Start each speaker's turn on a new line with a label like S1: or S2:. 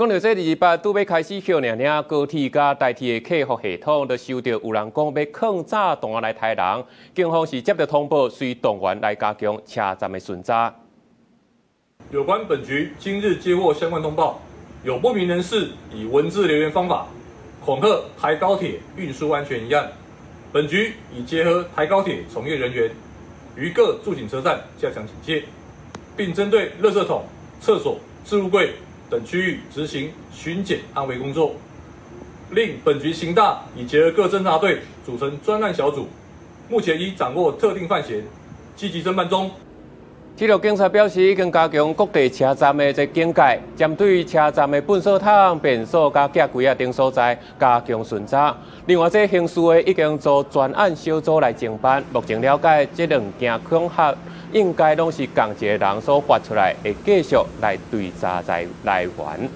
S1: 讲到这28拄要开始休呢，高铁甲台铁的客服系统都收到有人讲要抗炸弹来杀人，警方是接到通报，随动员来加强车站的巡查。
S2: 有关本局今日接获相关通报，有不明人士以文字留言方法恐吓台高铁运输安全一案。本局已结合台高铁从业人员，于各驻警车站加强警戒，并针对垃圾桶、厕所、置物柜等区域执行巡检安维工作。另本局刑大已结合各侦查队组成专案小组，目前已掌握特定犯嫌，积极侦办中。
S1: 铁路警察表示，已经加强各地车站的警戒，针对车站的粪扫桶、便所、甲架柜啊等所在加强巡查。另外，这刑事的已经做专案小组来侦办。目前了解，这2件恐吓应该拢是同一个人所发出来，会继续来对查在来源。